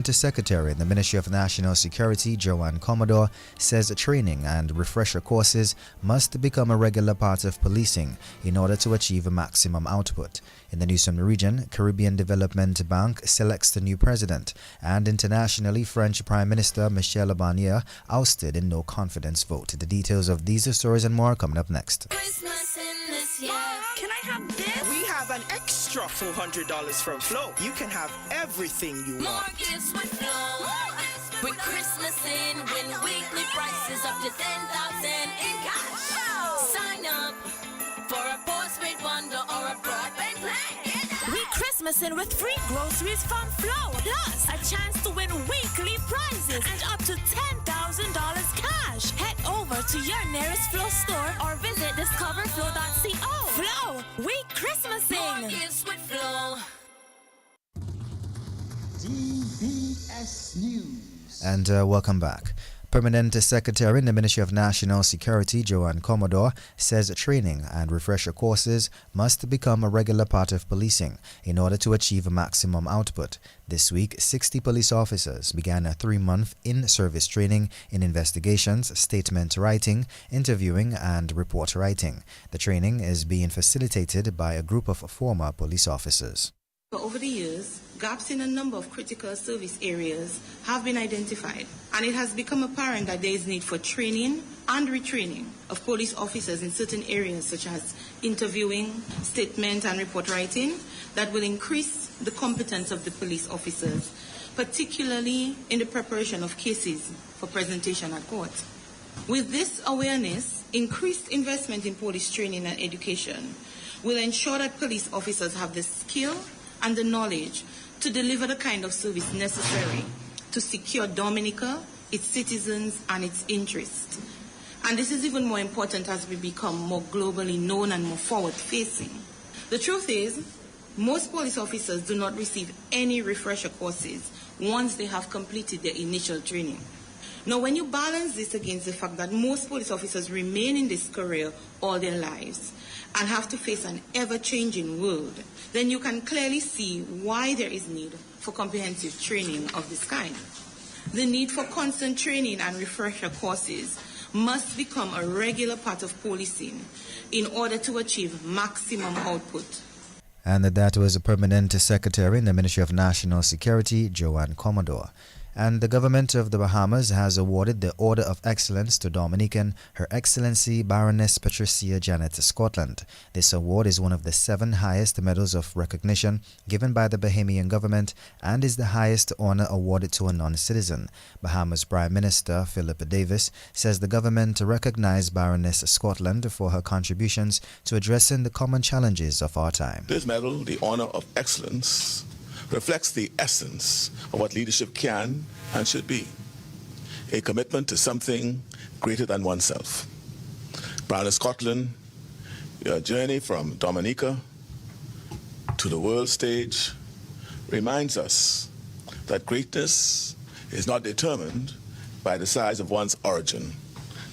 Secretary in the Ministry of National Security, Joanne Commodore, says training and refresher courses must become a regular part of policing in order to achieve maximum output. In the Newsom region, Caribbean Development Bank selects the new president, and internationally, French Prime Minister Michel Barnier ousted in no confidence vote. The details of these stories and more coming up next. Can I have this? We have an extra $400 from Flow. You can have everything you want. More gifts with Flow. With Christmas in, win weekly prices up to 10,000 in cash. Sign up for a postpaid bundle or a broadband plan. We Christmas in with free groceries from Flow. Plus, a chance to win weekly prizes and up to $10,000 cash. Head over to your nearest Flow store or visit discoverflow.co. Flow, we Christmasing. More gifts with Flow. DBS News. And welcome back. Permanent Secretary in the Ministry of National Security, Joanne Commodore, says training and refresher courses must become a regular part of policing in order to achieve maximum output. This week, 60 police officers began a 3-month in-service training in investigations, statement writing, interviewing, and report writing. The training is being facilitated by a group of former police officers. Over the years, gaps in a number of critical service areas have been identified, and it has become apparent that there is need for training and retraining of police officers in certain areas such as interviewing, statement and report writing that will increase the competence of the police officers, particularly in the preparation of cases for presentation at court. With this awareness, increased investment in police training and education will ensure that police officers have the skill and the knowledge to deliver the kind of service necessary to secure Dominica, its citizens, and its interests. And this is even more important as we become more globally known and more forward-facing. The truth is, most police officers do not receive any refresher courses once they have completed their initial training. Now, when you balance this against the fact that most police officers remain in this career all their lives and have to face an ever-changing world, then you can clearly see why there is need for comprehensive training of this kind. The need for constant training and refresher courses must become a regular part of policing in order to achieve maximum output. And that was a Permanent Secretary in the Ministry of National Security, Joanne Commodore. And the government of the Bahamas has awarded the Order of Excellence to Dominican Her Excellency Baroness Patricia Janet Scotland. This award is one of the 7 highest medals of recognition given by the Bahamian government and is the highest honor awarded to a non-citizen. Bahamas Prime Minister Philip Davis says the government recognized Baroness Scotland for her contributions to addressing the common challenges of our time. This medal, the Honor of Excellence, reflects the essence of what leadership can and should be, a commitment to something greater than oneself. Baroness Scotland, your journey from Dominica to the world stage reminds us that greatness is not determined by the size of one's origin,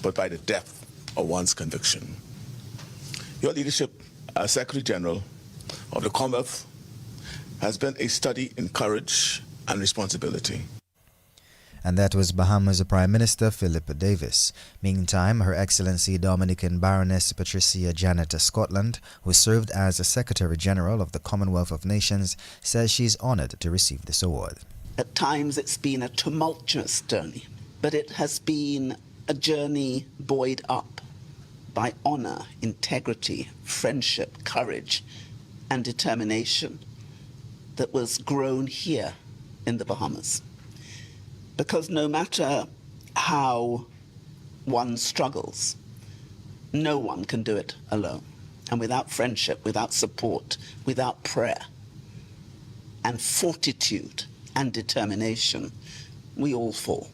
but by the depth of one's conviction. Your leadership as Secretary General of the Commonwealth has been a study in courage and responsibility. And that was Bahamas Prime Minister Philip Davis. Meantime, Her Excellency Dominican Baroness Patricia Janet Scotland, who served as a Secretary General of the Commonwealth of Nations, says she's honored to receive this award. At times it's been a tumultuous journey, but it has been a journey buoyed up by honor, integrity, friendship, courage, and determination that was grown here in the Bahamas. Because no matter how one struggles, no one can do it alone. And without friendship, without support, without prayer, and fortitude and determination, we all fall.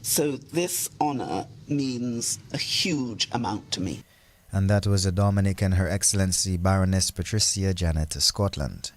So this honor means a huge amount to me. And that was a Dominican Her Excellency Baroness Patricia Janet Scotland.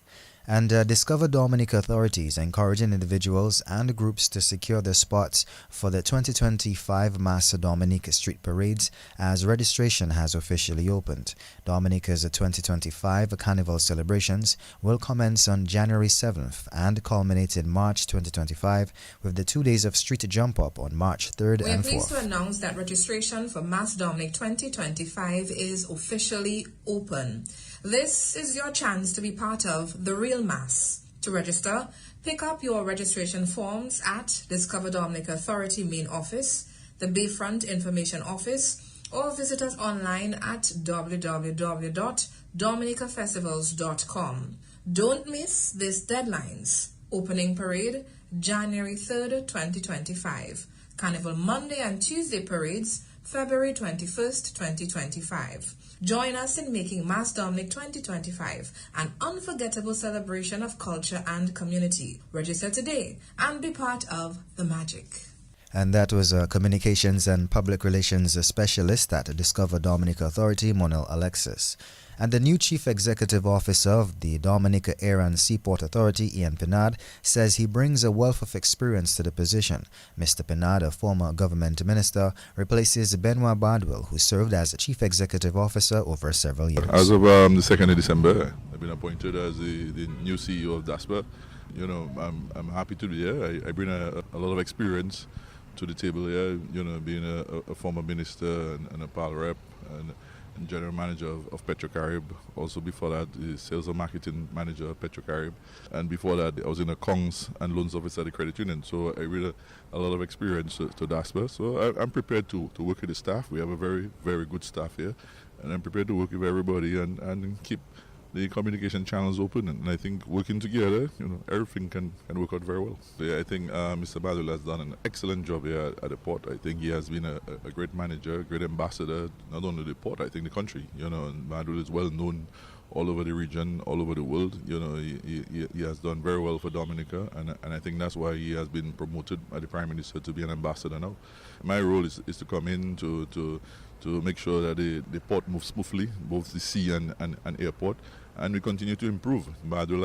And Discover Dominica authorities encouraging individuals and groups to secure their spots for the 2025 Master Dominica Street Parades as registration has officially opened. Dominica's 2025 Carnival celebrations will commence on January 7th and culminate in March 2025 with the 2 days of street jump up on March 3rd We are and pleased 4th. to announce that registration for Mass Dominic 2025 is officially open. This is your chance to be part of the real Mass. To register, pick up your registration forms at Discover Dominica Authority Main Office, the Bayfront Information Office, or visit us online at www.dominicafestivals.com. Don't miss these deadlines. Opening parade, January 3rd, 2025. Carnival Monday and Tuesday parades, February 21st, 2025. Join us in making Mass Dominic 2025 an unforgettable celebration of culture and community. Register today and be part of the magic. And that was a communications and public relations specialist at Discover Dominica Authority, Monel Alexis. And the new Chief Executive Officer of the Dominica Air and Seaport Authority, Ian Pinard, says he brings a wealth of experience to the position. Mr. Pinard, a former government minister, replaces Benoit Bardwell, who served as Chief Executive Officer over several years. As of the 2nd of December, I've been appointed as the new CEO of DASPA. You know, I'm happy to be here. I bring a lot of experience to the table here, you know, being a former minister and a PAL rep and general manager of Petrocarib. Also before that, the sales and marketing manager of Petrocarib. And before that, I was in a Kongs and loans officer at the credit union. So I really a lot of experience to DASPA. So I'm prepared to work with the staff. We have a very, very good staff here. And I'm prepared to work with everybody and keep the communication channels open, and I think working together, you know, everything can work out very well. So yeah, I think Mr. Badul has done an excellent job here at the port. I think he has been a great manager, a great ambassador, not only the port, I think the country. You know, and Badul is well known all over the region, all over the world. You know, he has done very well for Dominica, and I think that's why he has been promoted by the Prime Minister to be an ambassador now. My role is to come in to make sure that the port moves smoothly, both the sea and airport, and we continue to improve. Badul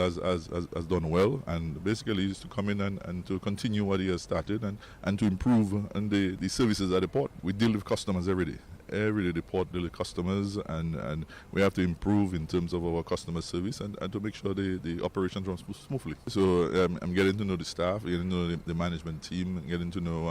has done well, and basically is to come in and to continue what he has started and to improve on the services at the port. We deal with customers every day. Every day the port deals with customers, and we have to improve in terms of our customer service and to make sure the operations run smoothly. So I'm getting to know the staff, getting to know the management team, getting to know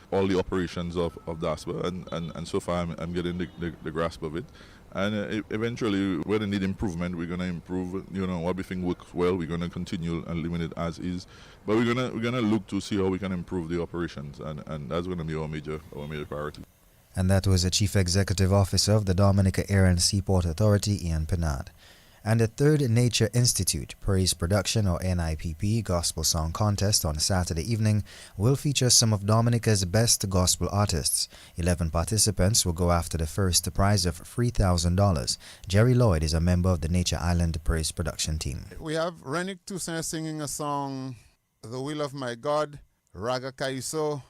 all the operations of DASPA, and so far I'm getting the grasp of it. And eventually, where they need improvement, we're going to improve. You know, what we think works well, we're going to continue and limit it as is. But we're gonna look to see how we can improve the operations, and that's going to be our major priority. And that was the Chief Executive Officer of the Dominica Air and Seaport Authority, Ian Pinard. And the Third Nature Institute Praise Production, or NIPP, Gospel Song Contest on Saturday evening will feature some of Dominica's best gospel artists. 11 participants will go after the first prize of $3,000. Jerry Lloyd is a member of the Nature Island Praise Production team. We have Renick Toussaint singing a song, The Will of My God, Raga Kaiso,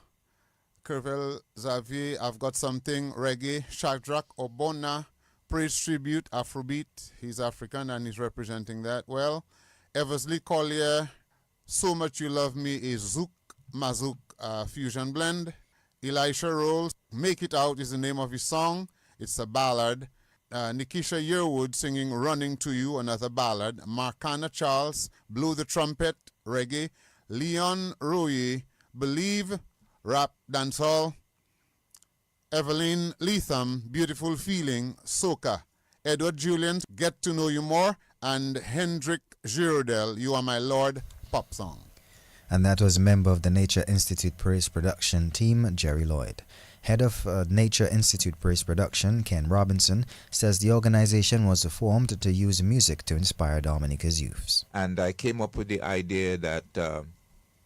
Kervel Xavier, I've Got Something, Reggae, Shadrach Obona, Praise Tribute, Afrobeat. He's African and he's representing that well. Eversley Collier, So Much You Love Me is Zouk Mazouk fusion blend. Elisha Rolls, Make It Out is the name of his song. It's a ballad. Nikisha Yearwood singing Running to You, another ballad. Marcana Charles, Blow the Trumpet, reggae. Leon Roye, Believe, rap, dancehall. Evelyn Leatham, Beautiful Feeling, Soca. Edward Julian, Get to Know You More. And Hendrik Girardel, You Are My Lord, pop song. And that was a member of the Nature Institute Praise Production team, Jerry Lloyd. Head of Nature Institute Praise Production, Ken Robinson, says the organization was formed to use music to inspire Dominica's youths. And I came up with the idea that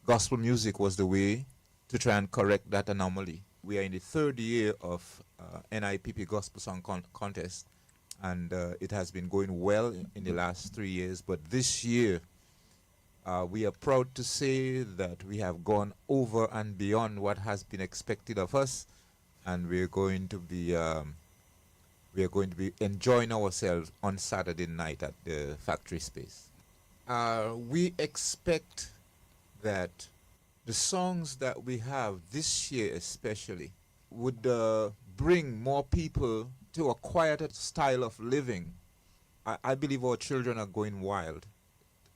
gospel music was the way to try and correct that anomaly. We are in the third year of NIPP Gospel Song Contest, and it has been going well in the last 3 years. But this year, we are proud to say that we have gone over and beyond what has been expected of us, and we are going to be enjoying ourselves on Saturday night at the factory space. We expect that the songs that we have this year especially would bring more people to a quieter style of living. I believe our children are going wild.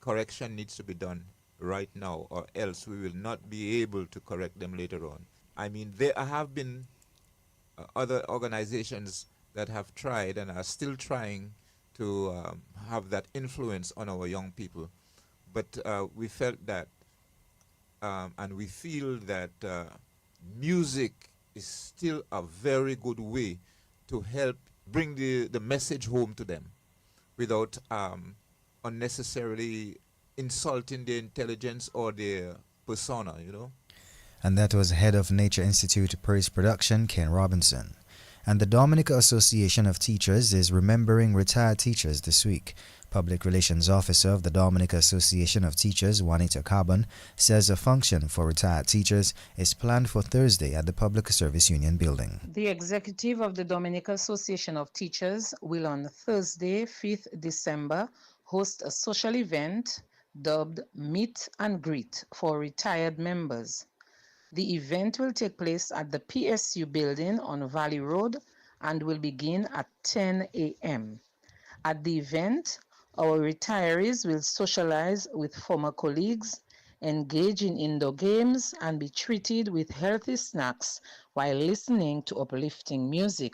Correction needs to be done right now, or else we will not be able to correct them later on. I mean, there have been other organizations that have tried and are still trying to have that influence on our young people. But we felt that and we feel that music is still a very good way to help bring the message home to them without unnecessarily insulting their intelligence or their persona, you know. And that was head of Nature Institute Praise Production, Ken Robinson. And the Dominica Association of Teachers is remembering retired teachers this week. Public Relations Officer of the Dominica Association of Teachers, Juanita Carbon, says a function for retired teachers is planned for Thursday at the Public Service Union building. The executive of the Dominica Association of Teachers will on Thursday, 5th December, host a social event dubbed Meet and Greet for retired members. The event will take place at the PSU building on Valley Road and will begin at 10 a.m. At the event, our retirees will socialize with former colleagues, engage in indoor games, and be treated with healthy snacks while listening to uplifting music.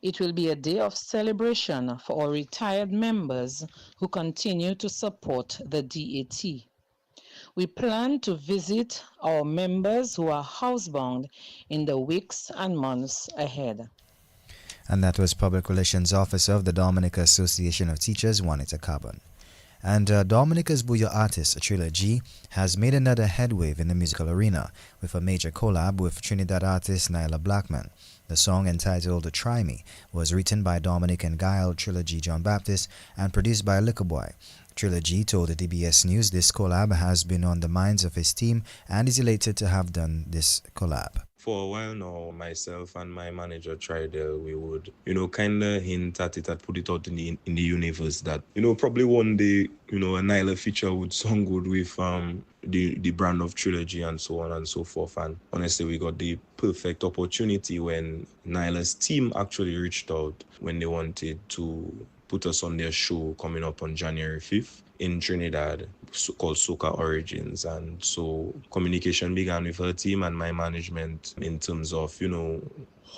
It will be a day of celebration for our retired members who continue to support the DAT. We plan to visit our members who are housebound in the weeks and months ahead. And that was Public Relations Officer of the Dominica Association of Teachers, Juanita Carbon. And Dominica's Booyah Artist Trilogy has made another headway in the musical arena with a major collab with Trinidad artist Nyla Blackman. The song, entitled Try Me, was written by Dominic and Guile Trilogy John Baptist and produced by Liquor Boy. Trilogy told the DBS News this collab has been on the minds of his team and is elated to have done this collab. For a while now, myself and my manager tried, we would, kind of hint at it and put it out in the universe that, probably one day, a Nyla feature would sound good with the brand of Trilogy and so on and so forth. And honestly, we got the perfect opportunity when Nyla's team actually reached out when they wanted to put us on their show coming up on January 5th in Trinidad, called Soca Origins. And so communication began with her team and my management in terms of,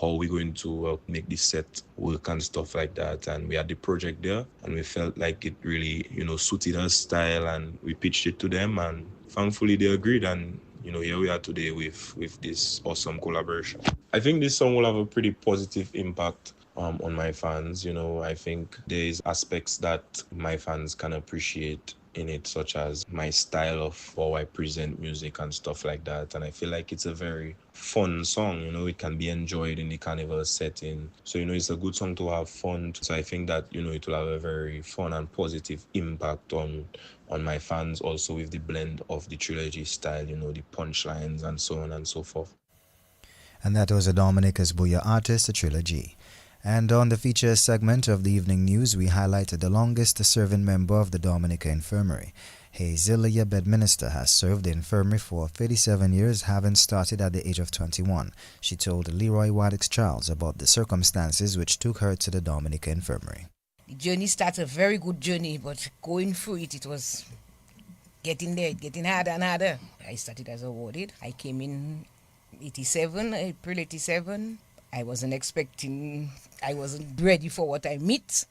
how we're going to make this set work and stuff like that. And we had the project there and we felt like it really, suited our style, and we pitched it to them and thankfully they agreed. And here we are today with this awesome collaboration. I think this song will have a pretty positive impact on my fans. I think there's aspects that my fans can appreciate in it, such as my style of how I present music and stuff like that. And I feel like it's a very fun song. It can be enjoyed in the carnival setting. So, it's a good song to have fun. So I think that, it will have a very fun and positive impact on my fans, also with the blend of the Trilogy style, the punchlines and so on and so forth. And that was a Dominica's Booyah Artist, a Trilogy. And on the feature segment of the evening news, we highlighted the longest-serving member of the Dominica Infirmary. Hazelia Bedminster has served the infirmary for 37 years, having started at the age of 21. She told Leroy Waddick Charles about the circumstances which took her to the Dominica Infirmary. The journey started a very good journey, but going through it, it was getting harder and harder. I started as a warded. I came in April 87. I wasn't ready for what I meet,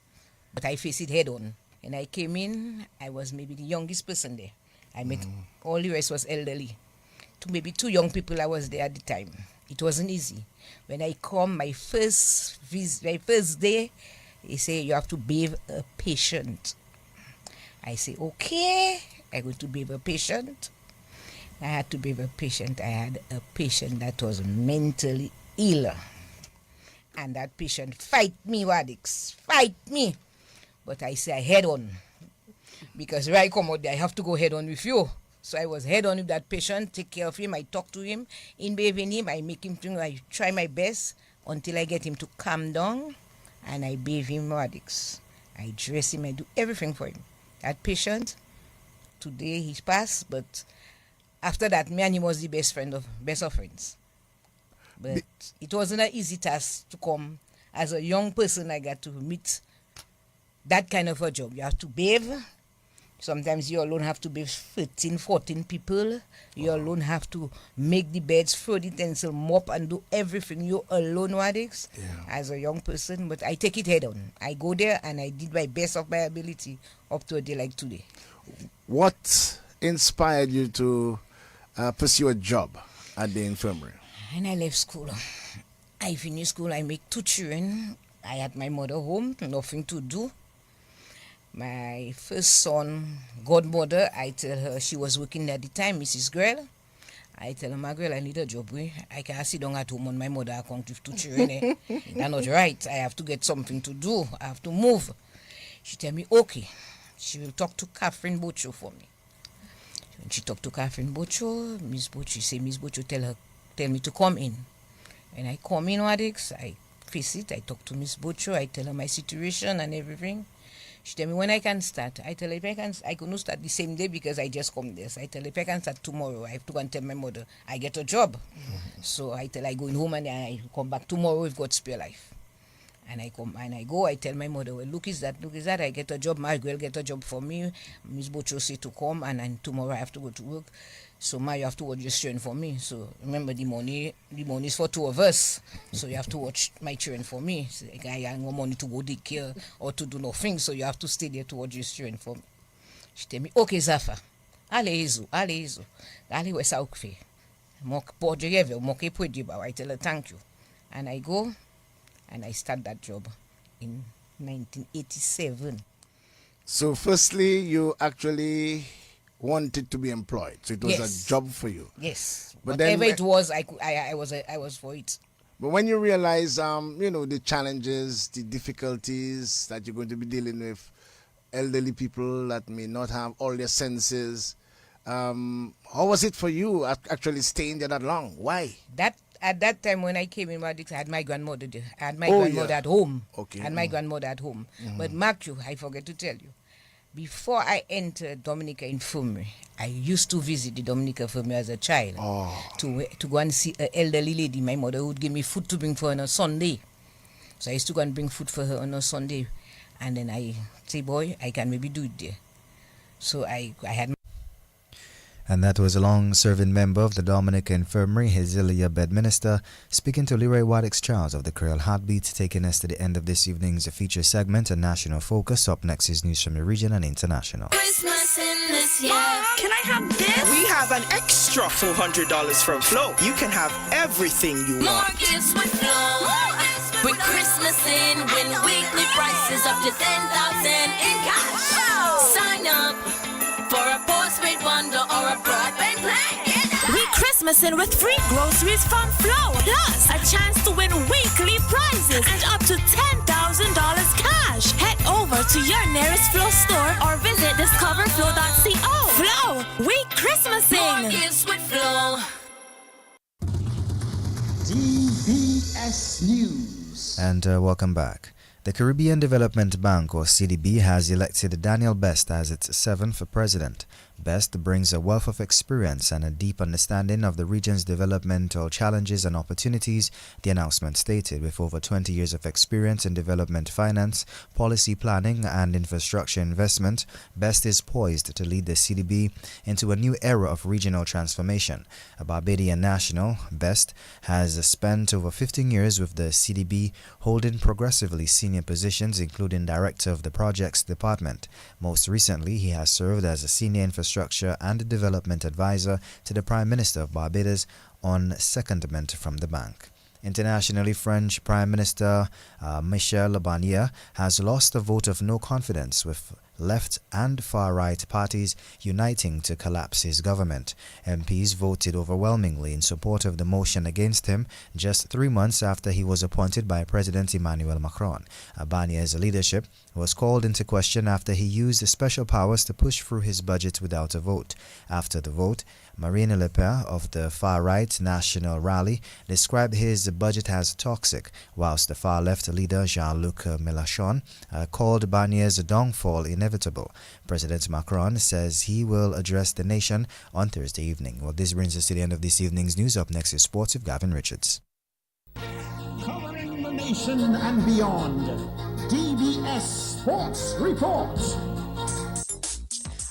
but I faced it head on. And I came in, I was maybe the youngest person there. I met all the rest was elderly. Maybe 2 young people I was there at the time. It wasn't easy. When I come, my first day, they say you have to bathe a patient. I say, okay, I'm going to bathe a patient. I had to bathe a patient. I had a patient that was mentally ill. And that patient fight me, Waddicks, fight me. But I say I head on. Because when I come out there, I have to go head on with you. So I was head on with that patient, take care of him, I talk to him, in bathing him, I make him think, I try my best until I get him to calm down, and I bathe him, Waddicks. I dress him, I do everything for him. That patient, today he passed, but after that, me and him was the best of friends. But it wasn't an easy task to come. As a young person, I got to meet that kind of a job. You have to bathe. Sometimes you alone have to bathe 13, 14 people. You alone have to make the beds, throw the utensil, mop, and do everything. You alone, Wadix, as a young person. But I take it head on. I go there and I did my best of my ability up to a day like today. What inspired you to pursue a job at the infirmary? And I left school. I finished school, I make 2 children. I had my mother home, nothing to do. My first son, godmother, I tell her, she was working at the time, Mrs. Grell. I tell her, my girl, I need a job. I can't sit down at home on my mother account with 2 children. That's not right. I have to get something to do. I have to move. She tell me, okay. She will talk to Catherine Bocho for me. When she talked to Catherine Bocho, Miss Bocho, say, Miss Bocho, tell me to come in. When I come in, Wadix, I face it. I talk to Miss Bocho. I tell her my situation and everything. She tell me when I can start. I tell her if I couldn't start the same day because I just come there. So I tell her if I can start tomorrow, I have to go and tell my mother I get a job. So I tell her I go in home and I come back tomorrow if God spare life. And I come and I go, I tell my mother, well, look is that, I get a job, my girl get a job for me. Miss Bocho say to come and tomorrow I have to go to work. So you have to watch your children for me. So remember the money is for 2 of us. So you have to watch my children for me. So I have no money to go daycare or to do nothing. So you have to stay there to watch your children for me. She tell me, okay, Zafa. Ale hizo. Ale wesa ukfe. Mok poje yeve, moke pwede ba. I tell her thank you. And I go and I start that job in 1987. So firstly, you actually wanted to be employed, so it was a job for you. Yes, but whatever then, it was, I was for it. But when you realize, the challenges, the difficulties that you're going to be dealing with, elderly people that may not have all their senses, how was it for you actually staying there that long? Why? At that time when I came in, I had my grandmother there. I had my grandmother at home. Okay. I had my grandmother at home. But mark you, I forget to tell you. Before I entered Dominica Infirmary, I used to visit the Dominica Infirmary as a child to go and see an elderly lady. My mother would give me food to bring for her on a Sunday. So I used to go and bring food for her on a Sunday. And then I say, boy, I can maybe do it there. So I had... And that was a long-serving member of the Dominica Infirmary, Hazelia Bedminster, speaking to Leroy Wadix Charles of the Creole Heartbeat, taking us to the end of this evening's feature segment and National Focus. Up next is news from the region and international. Christmas in this year. Can I have this? We have an extra $400 from Flow. You can have everything you More want. gifts with Flow. With Christmas in, win weekly prices up to 10,000 in cash. Sign up for a postpaid bundle or a broadband plan. We Christmasing with free groceries from Flow, plus a chance to win weekly prizes and up to $10,000 cash. Head over to your nearest Flow store or visit discoverflow.co. Flow, we Christmasing. More gifts with Flow. DBS News. And welcome back. The Caribbean Development Bank, or CDB, has elected Daniel Best as its 7th president. Best brings a wealth of experience and a deep understanding of the region's developmental challenges and opportunities, the announcement stated. With over 20 years of experience in development finance, policy planning, and infrastructure investment, Best is poised to lead the CDB into a new era of regional transformation. A Barbadian national, Best has spent over 15 years with the CDB, holding progressively senior positions, including director of the projects department. Most recently, he has served as a senior infrastructure and development advisor to the Prime Minister of Barbados on secondment from the bank. Internationally, French Prime Minister Michel Barnier has lost a vote of no confidence, with left and far-right parties uniting to collapse his government. MPs voted overwhelmingly in support of the motion against him just 3 months after he was appointed by President Emmanuel Macron. Barnier's leadership was called into question after he used special powers to push through his budget without a vote. After the vote, Marine Le Pen of the far-right National Rally described his budget as toxic, whilst the far-left leader Jean-Luc Mélenchon called Barnier's downfall inevitable. President Macron says he will address the nation on Thursday evening. Well, this brings us to the end of this evening's news. Up next is Sports with Gavin Richards. Covering the nation and beyond, DBS Sports Report.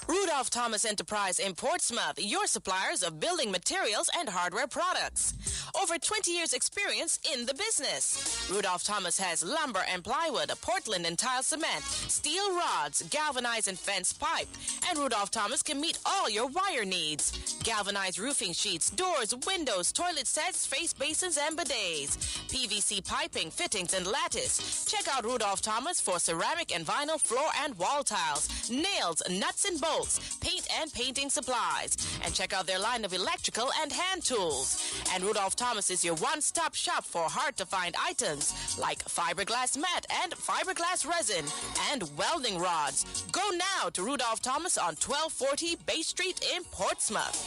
Rudolph Thomas Enterprise in Portsmouth, your suppliers of building materials and hardware products. Over 20 years experience in the business. Rudolph Thomas has lumber and plywood, Portland and tile cement, steel rods, galvanized and fence pipe. And Rudolph Thomas can meet all your wire needs. Galvanized roofing sheets, doors, windows, toilet sets, face basins and bidets. PVC piping, fittings and lattice. Check out Rudolph Thomas for ceramic and vinyl floor and wall tiles, nails, nuts and bolts, paint and painting supplies. And check out their line of electrical and hand tools. And Rudolph Thomas is your one-stop shop for hard-to-find items like fiberglass mat and fiberglass resin and welding rods. Go now to Rudolph Thomas on 1240 Bay Street in Portsmouth.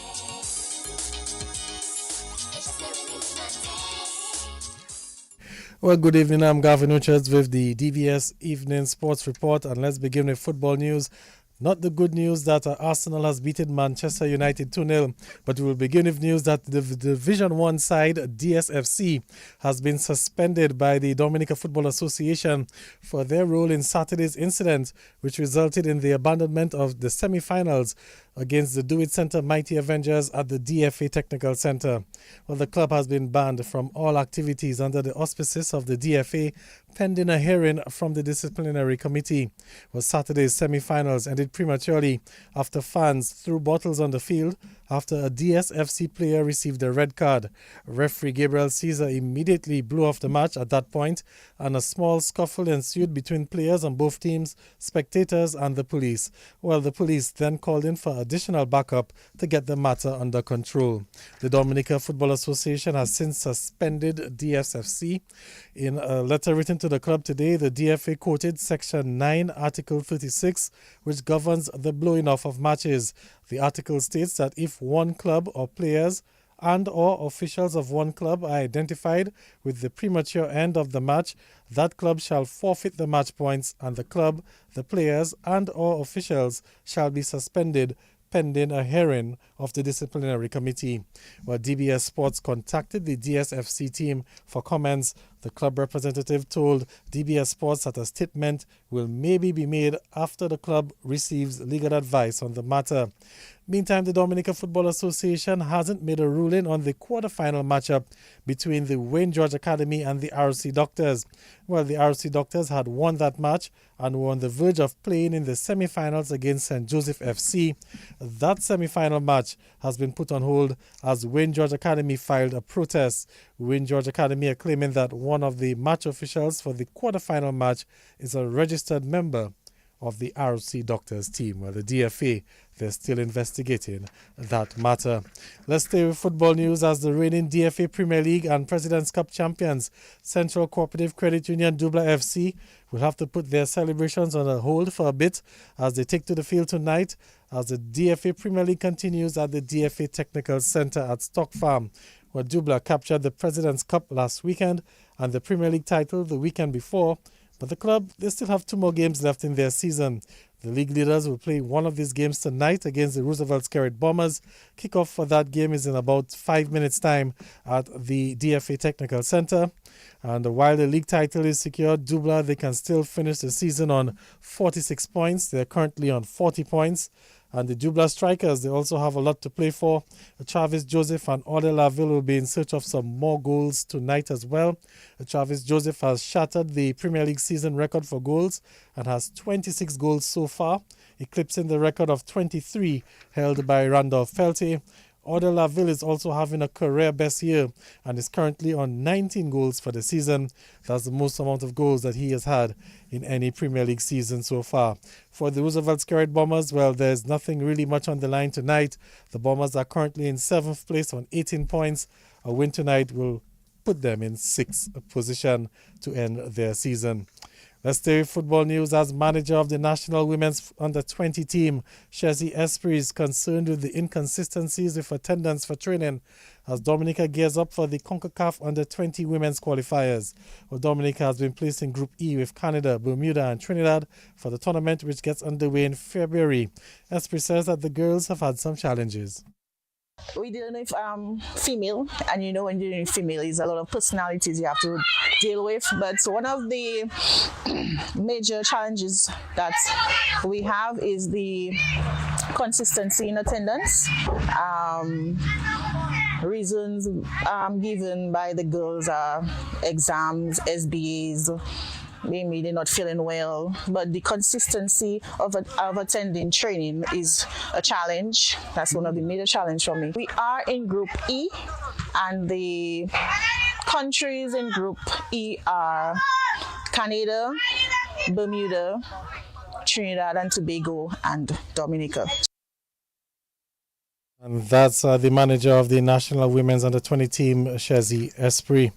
Well, good evening. I'm Gavin Richards with the DBS Evening Sports Report, and let's begin with football news. Not the good news that Arsenal has beaten Manchester United 2-0, but we will begin with news that the Division 1 side, DSFC, has been suspended by the Dominica Football Association for their role in Saturday's incident, which resulted in the abandonment of the semi-finals against the Do It Center Mighty Avengers at the DFA Technical Center. Well, the club has been banned from all activities under the auspices of the DFA pending a hearing from the disciplinary committee. Well, Saturday's semi-finals ended prematurely after fans threw bottles on the field after a DSFC player received a red card. Referee Gabriel Caesar immediately blew off the match at that point, and a small scuffle ensued between players on both teams, spectators and the police. Well, the police then called in for additional backup to get the matter under control. The Dominica Football Association has since suspended DSFC. In a letter written to the club today, the DFA quoted Section 9, Article 36, which governs the blowing off of matches. The article states that if one club or players and or officials of one club are identified with the premature end of the match, that club shall forfeit the match points, and the club, the players and or officials shall be suspended pending a hearing of the disciplinary committee. Well, DBS Sports contacted the DSFC team for comments. The club representative told DBS Sports that a statement will maybe be made after the club receives legal advice on the matter. Meantime, the Dominica Football Association hasn't made a ruling on the quarter-final matchup between the Wayne George Academy and the RC Doctors. Well, the RC Doctors had won that match and were on the verge of playing in the semi-finals against St. Joseph FC. That semi-final match has been put on hold as Wayne George Academy filed a protest. Wayne George Academy are claiming that one of the match officials for the quarter-final match is a registered member of the RC Doctors team. Well, the DFA, they're still investigating that matter. Let's stay with football news as the reigning DFA Premier League and President's Cup champions, Central Cooperative Credit Union Dubla FC, will have to put their celebrations on a hold for a bit as they take to the field tonight as the DFA Premier League continues at the DFA Technical Center at Stock Farm, where Dubla captured the President's Cup last weekend and the Premier League title the weekend before. But the club, they still have 2 more games left in their season. The league leaders will play one of these games tonight against the Roosevelt Scarlet Bombers. Kickoff for that game is in about 5 minutes' time at the DFA Technical Center. And while the league title is secured, Dubla, they can still finish the season on 46 points. They're currently on 40 points. And the Dubla strikers, they also have a lot to play for. Travis Joseph and Ode Laville will be in search of some more goals tonight as well. Travis Joseph has shattered the Premier League season record for goals and has 26 goals so far, eclipsing the record of 23 held by Randolph Felty. Ode Laville is also having a career best year and is currently on 19 goals for the season. That's the most amount of goals that he has had in any Premier League season so far. For the Roosevelt Scarlet Bombers, well, there's nothing really much on the line tonight. The Bombers are currently in 7th place on 18 points. A win tonight will put them in 6th position to end their season. Let's stay with football news as manager of the national women's under-20 team. Shezi Esprit is concerned with the inconsistencies with attendance for training as Dominica gears up for the CONCACAF under-20 women's qualifiers. Well, Dominica has been placed in Group E with Canada, Bermuda and Trinidad for the tournament, which gets underway in February. Esprit says that the girls have had some challenges. We're dealing with female, and you know when you're dealing with female, there's a lot of personalities you have to deal with. But one of the major challenges that we have is the consistency in attendance. Reasons given by the girls are exams, SBAs, maybe they're not feeling well, but the consistency of attending training is a challenge. That's one of the major challenges for me. We are in Group E, and the countries in Group E are Canada, Bermuda, Trinidad and Tobago, and Dominica. And that's the manager of the national women's under-20 team, Shezi Esprit.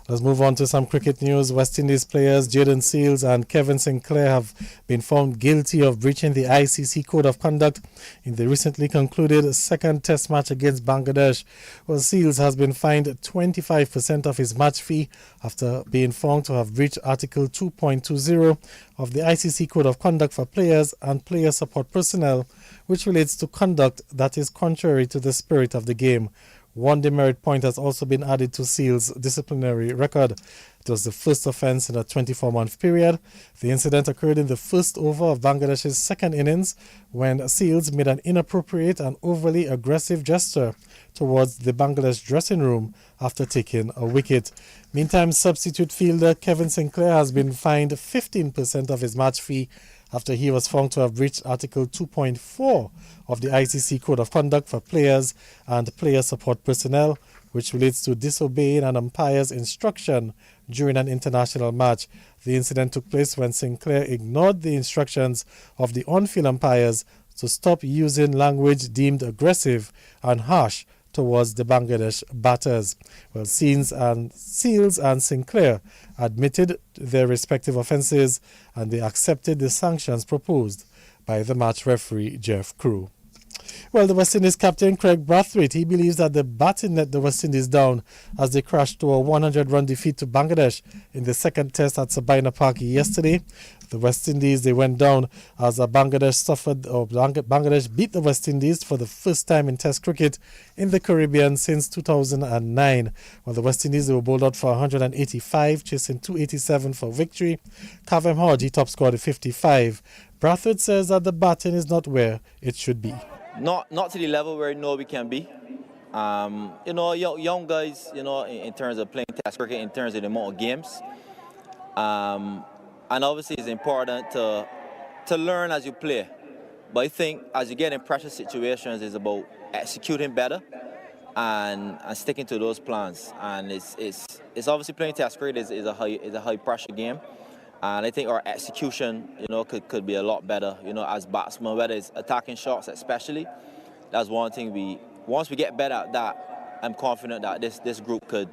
Let's move on to some cricket news. West Indies players Jaden Seales and Kevin Sinclair have been found guilty of breaching the ICC Code of Conduct in the recently concluded second test match against Bangladesh. Well, Seales has been fined 25% of his match fee after being found to have breached Article 2.20 of the ICC Code of Conduct for players and player support personnel, which relates to conduct that is contrary to the spirit of the game. One demerit point has also been added to Seales' disciplinary record. It was the first offence in a 24-month period. The incident occurred in the first over of Bangladesh's second innings when Seales made an inappropriate and overly aggressive gesture towards the Bangladesh dressing room after taking a wicket. Meantime, substitute fielder Kevin Sinclair has been fined 15% of his match fee after he was found to have breached Article 2.4 of the ICC Code of Conduct for players and player support personnel, which relates to disobeying an umpire's instruction during an international match. The incident took place when Sinclair ignored the instructions of the on-field umpires to stop using language deemed aggressive and harsh towards the Bangladesh batters. Well, Seales and Sinclair admitted their respective offences and they accepted the sanctions proposed by the match referee Jeff Crew. Well, the West Indies captain Craig Brathwaite, he believes that the batting let the West Indies down as they crashed to a 100-run defeat to Bangladesh in the second test at Sabina Park yesterday. The West Indies, they went down as Bangladesh beat the West Indies for the first time in Test cricket in the Caribbean since 2009. Well, the West Indies, they were bowled out for 185, chasing 287 for victory. Kavem Hodge, he top scored 55. Brathwaite says that the batting is not where it should be. Not to the level where we know we can be. Young guys, in terms of playing Test cricket, in terms of the amount of games. And obviously it's important to learn as you play. But I think as you get in pressure situations, it's about executing better and sticking to those plans. And it's obviously playing Test cricket is a high pressure game. And I think our execution, could be a lot better, as batsmen, whether it's attacking shots especially. That's one thing once we get better at that, I'm confident that this group could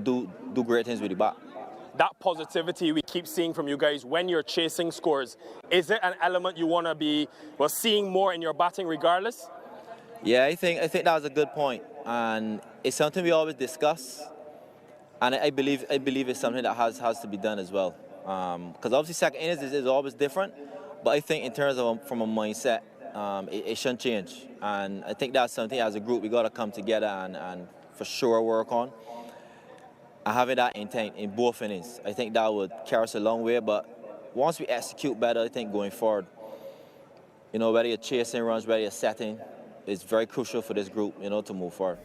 do great things with the bat. That positivity we keep seeing from you guys when you're chasing scores, is it an element you want to be seeing more in your batting regardless? Yeah, I think that was a good point. And it's something we always discuss. And I believe it's something that has to be done as well. Because obviously second innings is always different, but I think in terms of from a mindset, it shouldn't change. And I think that's something as a group we got to come together and for sure work on. And having that intent in both innings, I think that would carry us a long way. But once we execute better, I think going forward, whether you're chasing runs, whether you're setting, it's very crucial for this group, to move forward.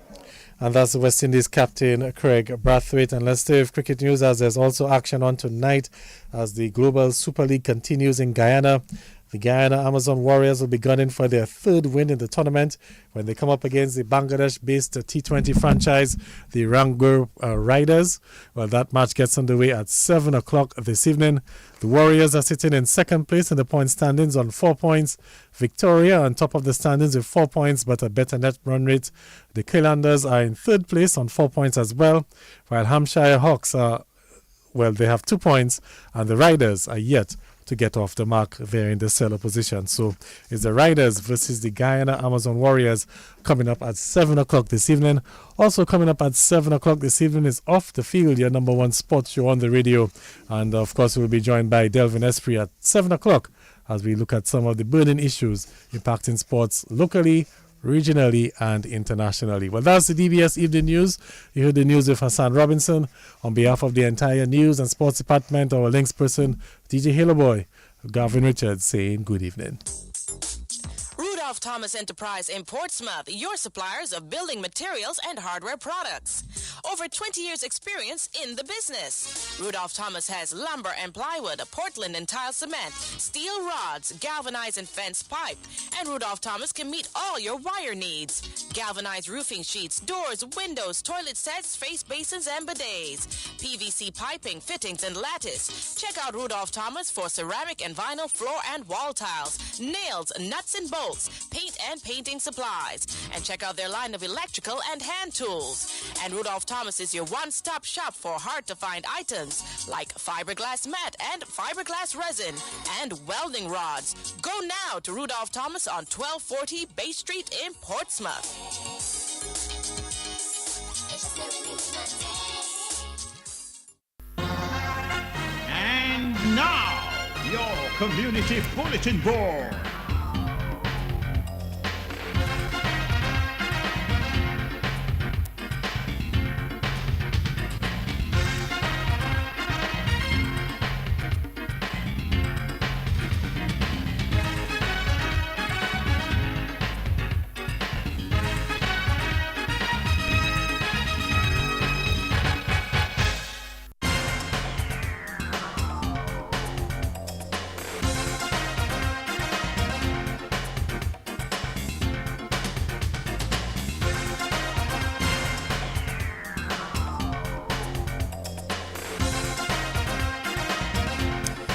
And that's the West Indies captain, Craig Brathwaite. And let's stay with cricket news as there's also action on tonight as the Global Super League continues in Guyana. The Guyana Amazon Warriors will be gunning for their third win in the tournament when they come up against the Bangladesh-based T20 franchise, the Rangoor Riders. Well, that match gets underway at 7 o'clock this evening. The Warriors are sitting in second place in the point standings on 4 points. Victoria on top of the standings with 4 points but a better net run rate. The Kaylanders are in third place on 4 points as well, while Hampshire Hawks are well, they have 2 points, and the Riders are yet to get off the mark there in the cellar position. So it's the Riders versus the Guyana Amazon Warriors coming up at 7 o'clock this evening. Also coming up at 7 o'clock this evening is Off the Field, your number one sports show on the radio. And of course, we'll be joined by Delvin Esprit at 7 o'clock as we look at some of the burning issues impacting sports locally, regionally, and internationally. Well, that's the DBS Evening News. You heard the news with Hassan Robinson. On behalf of the entire news and sports department, our links person, DJ Haloboy, Gavin Richards, saying good evening. Rudolph Thomas Enterprise in Portsmouth, your suppliers of building materials and hardware products. Over 20 years experience in the business. Rudolph Thomas has lumber and plywood, Portland and tile cement, steel rods, galvanized and fence pipe. And Rudolph Thomas can meet all your wire needs. Galvanized roofing sheets, doors, windows, toilet sets, face basins and bidets. PVC piping, fittings and lattice. Check out Rudolph Thomas for ceramic and vinyl floor and wall tiles, nails, nuts and bolts, paint and painting supplies. And check out their line of electrical and hand tools. And Rudolph Thomas is your one-stop shop for hard-to-find items like fiberglass mat and fiberglass resin and welding rods. Go now to Rudolph Thomas on 1240 Bay Street in Portsmouth. And now, your community bulletin board.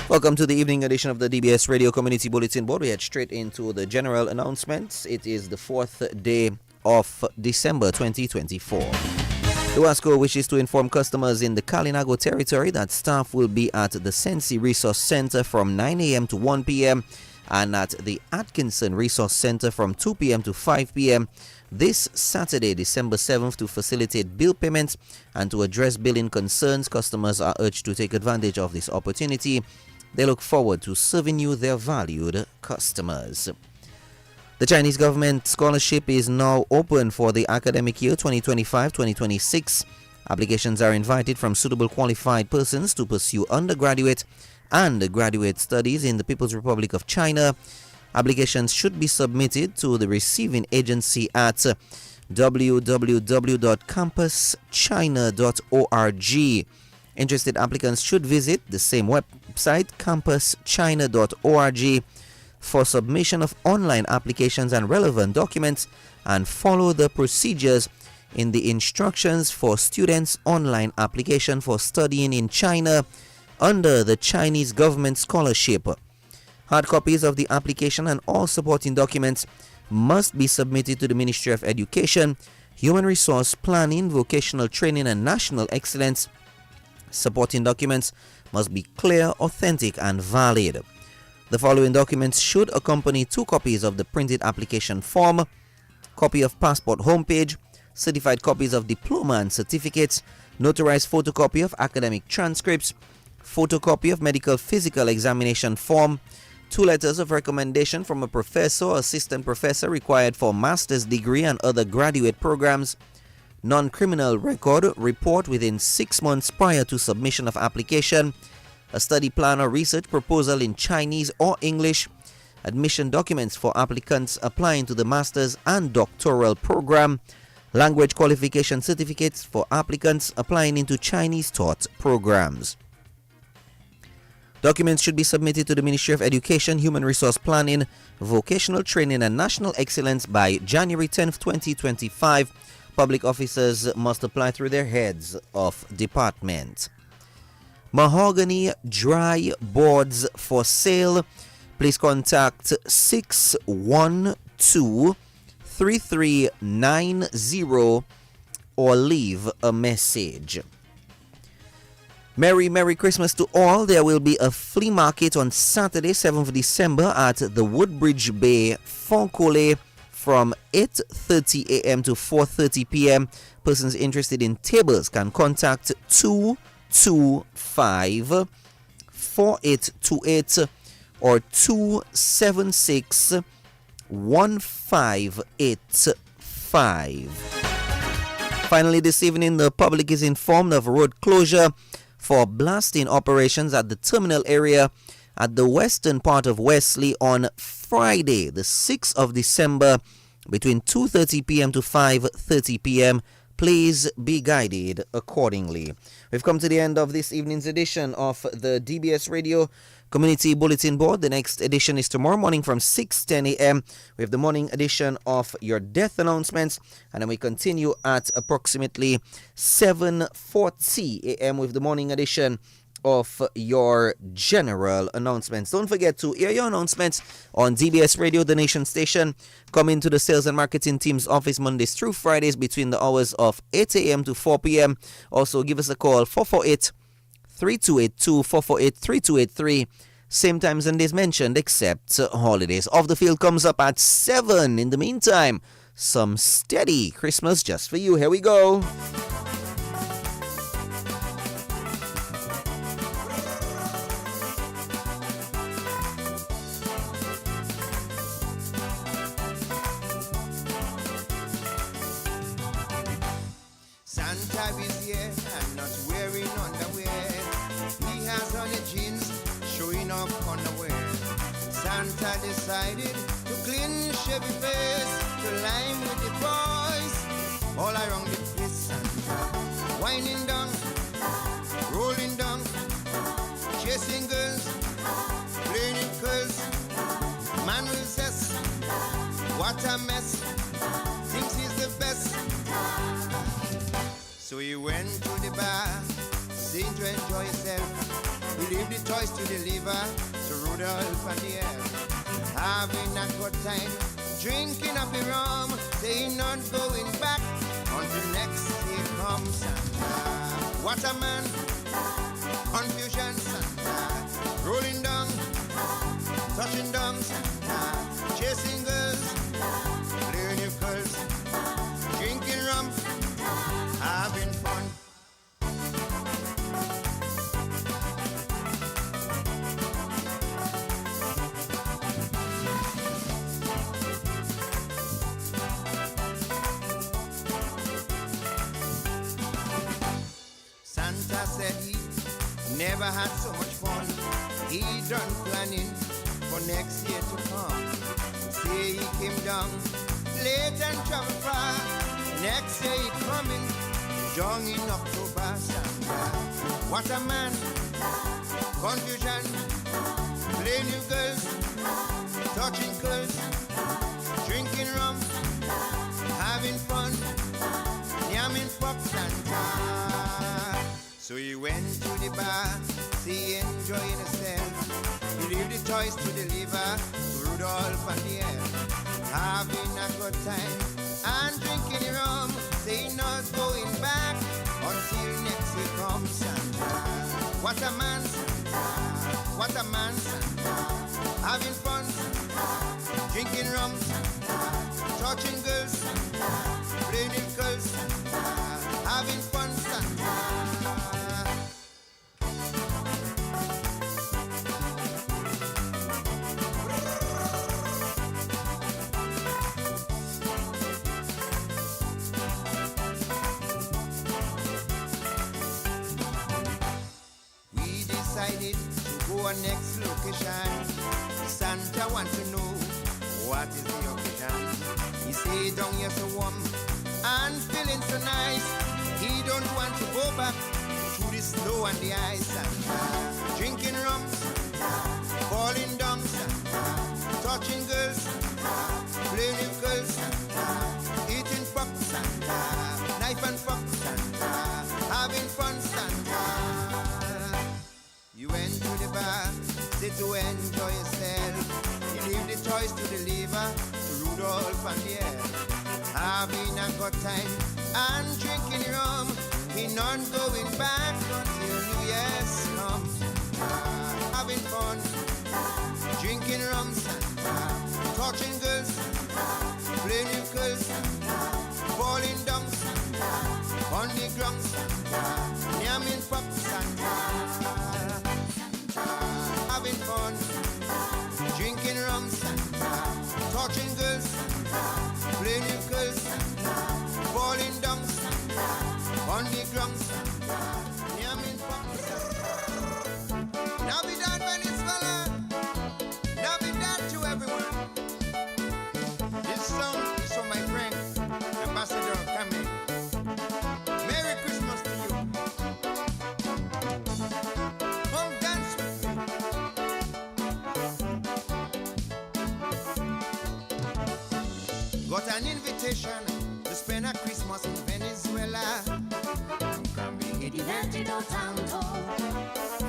Welcome to the evening edition of the DBS Radio Community Bulletin Board. We head straight into the general announcements. It is the 4th day of December 2024. The WASCO wishes to inform customers in the Kalinago territory that staff will be at the Sensi Resource Center from 9 a.m. to 1 p.m. and at the Atkinson Resource Center from 2 p.m. to 5 p.m. this Saturday, December 7th, to facilitate bill payments and to address billing concerns. Customers are urged to take advantage of this opportunity. They look forward to serving you, their valued customers. The Chinese government scholarship is now open for the academic year 2025-2026. Applications are invited from suitable qualified persons to pursue undergraduate and graduate studies in the People's Republic of China. Applications should be submitted to the receiving agency at www.campuschina.org. Interested applicants should visit the same website, campuschina.org, for submission of online applications and relevant documents, and follow the procedures in the instructions for students' online application for studying in China under the Chinese government scholarship. Hard copies of the application and all supporting documents must be submitted to the Ministry of Education, Human Resource Planning, Vocational Training and National Excellence. Supporting documents must be clear, authentic, and valid. The following documents should accompany 2 copies of the printed application form, copy of passport homepage, certified copies of diploma and certificates, notarized photocopy of academic transcripts, photocopy of medical physical examination form, 2 letters of recommendation from a professor or assistant professor required for master's degree and other graduate programs, non-criminal record report within 6 months prior to submission of application, a study plan or research proposal in Chinese or English, admission documents for applicants applying to the master's and doctoral program, language qualification certificates for applicants applying into Chinese taught programs. Documents should be submitted to the Ministry of Education, Human Resource Planning, Vocational Training and National Excellence by January 10th, 2025. Public officers must apply through their heads of department. Mahogany dry boards for sale. Please contact 612-3390 or leave a message. Merry Christmas to all. There will be a flea market on Saturday, 7th of December at the Woodbridge Bay, Foncole, from 8:30 a.m. to 4:30 p.m. Persons interested in tables can contact 225 4828 or 276 1585. Finally, this evening, the public is informed of road closure for blasting operations at the terminal area at the western part of Wesley on Friday, the 6th of December, between 2:30 p.m. to 5:30 p.m. Please be guided accordingly. We've come to the end of this evening's edition of the DBS Radio Community Bulletin Board. The next edition is tomorrow morning from 6:10 a.m. We have the morning edition of your death announcements, and then we continue at approximately 7:40 a.m. with the morning edition of your general announcements. Don't forget to hear your announcements on DBS Radio, the nation station. Come into the sales and marketing team's office Mondays through Fridays between the hours of 8 a.m. to 4 p.m. Also, give us a call, 448-3282, 448-3283. Same times and days mentioned, except holidays. Off the Field comes up at 7. In the meantime, some steady Christmas just for you. Here we go. Santa is here and not wearing underwear. He has on the jeans showing off underwear. Santa decided to clean Chevy face, to line with the boys all around the place. Santa winding down, rolling down, chasing girls, playing with girls. Man will says, what a mess, thinks he's the best. So he went to the bar, saying to enjoy himself. He leave the toys to deliver to Rudolph and the elf. Having a good time, drinking up the rum, saying not going back until next year comes Santa. What a man, confusion Santa. Rolling down, touching down Santa. Chasing girls, playing with girls, drinking rum, having fun. Santa said he never had so much fun. He done planning for next year to come. Say he came down late and travel far. Next year he coming young in October. Santa, what a man, confusion, playing with girls, touching girls, drinking rum, having fun, yamming pop Santa. So he went to the bar, see enjoying himself. He leave the toys to deliver to Rudolph and the elf. Having a good time and drinking rum. They not going back until next year comes Santa. What a man Santa, what a man Santa. Having fun Santa, drinking rum Santa, touching girls Santa, playing with girls Santa, having fun Santa. Decided to go on next location. Santa want to know what is the occasion. He say down here so warm and feeling so nice. He don't want to go back to the snow and the ice. Santa drinking rum, Santa falling down, Santa touching girls, Santa playing with girls, Santa eating fuck, Santa knife and fuck, Santa having fun, Santa. You went to the bar, sit to enjoy yourself. You leave the toys to deliver to Rudolph and the elf. Having a good time and drinking rum. He not going back until New Year touching girls, playing with girls, falling down on the ground, yamming pop Santa, having fun, drinking rum, touching girls, playing with girls, falling down on the ground, yamming pop Santa. Navidad, Venezuela, Navidad to everyone. This song is for my friend, Ambassador Kame. Merry Christmas to you. Come dance with me. Got an invitation to spend a Christmas in Venezuela.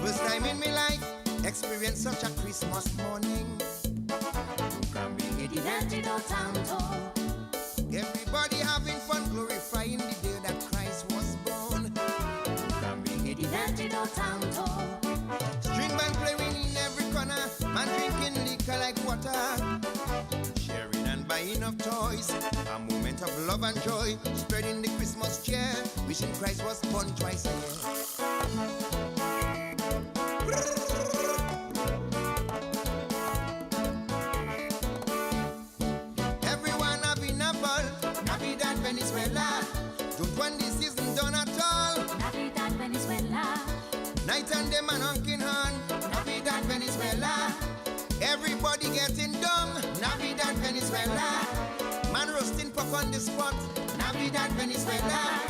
First time in my life, experience such a Christmas morning. Everybody having fun, glorifying the day that Christ was born. String band playing in every corner, man drinking liquor like water. Sharing and buying of toys, a moment of love and joy, spreading the Christmas cheer, wishing Christ was born twice a year. Everyone having a ball, Navidad Venezuela. Don't want this season done at all. Navidad Venezuela. Night and day man honking horn, Navidad Venezuela. Everybody getting dumb, Navidad Venezuela. Man roasting pork on the spot, Navidad Venezuela.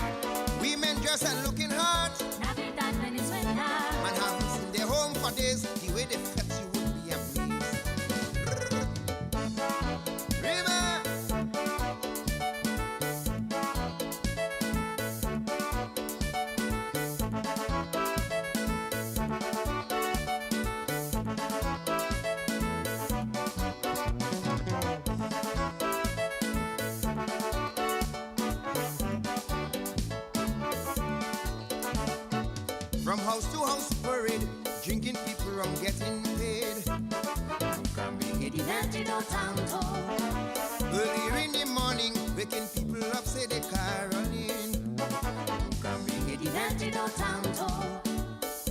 Women dressed and looking hot, Navidad Venezuela. Man haven't seen their home for days, the way they fetch you would be amazed. River. From house to house parade, drinking people rum getting paid. Earlier in the morning, waking people up, say they caroling.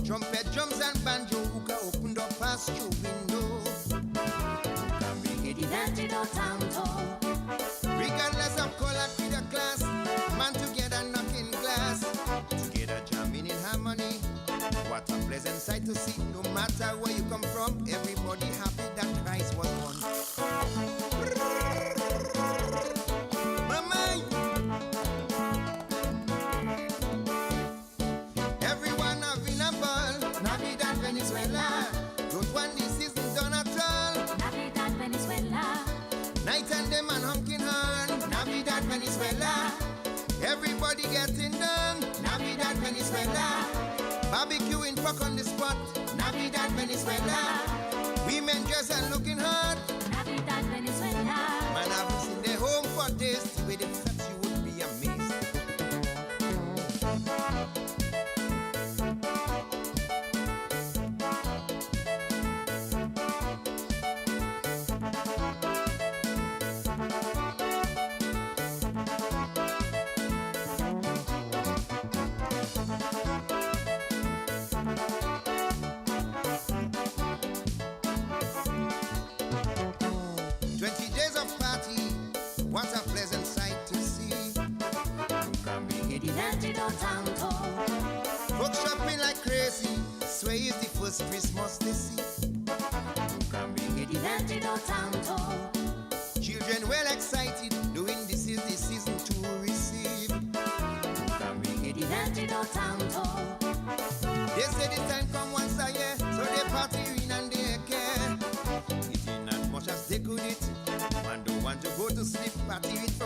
Trumpet, drums and banjo, hookah opened up past your window. Regardless of color, creed or class, man together knocking glass, together jamming in harmony. What a pleasant sight to see. No matter where you come from, everybody happy that Christ was born. Mama. Everyone having a ball, Navidad Venezuela. Don't want this season done at all, Navidad Venezuela. Night and day man honking horn, Navidad Venezuela. Everybody getting done, Navidad Venezuela. Barbecuing pork on the spot, Navidad Venezuela. Women dressed and looking hot, Navidad Venezuela. Man haven't seen their home for days, the way they fetch you would be amazed. 20 days of party, what a pleasant sight to see. Folks shopping like crazy, swear it's the first Christmas they see. Children well excited, knowing this is the season to receive. They say the time come once a year, so they party in and they care. Eating as much as they could eat, man don't want to go to sleep, party with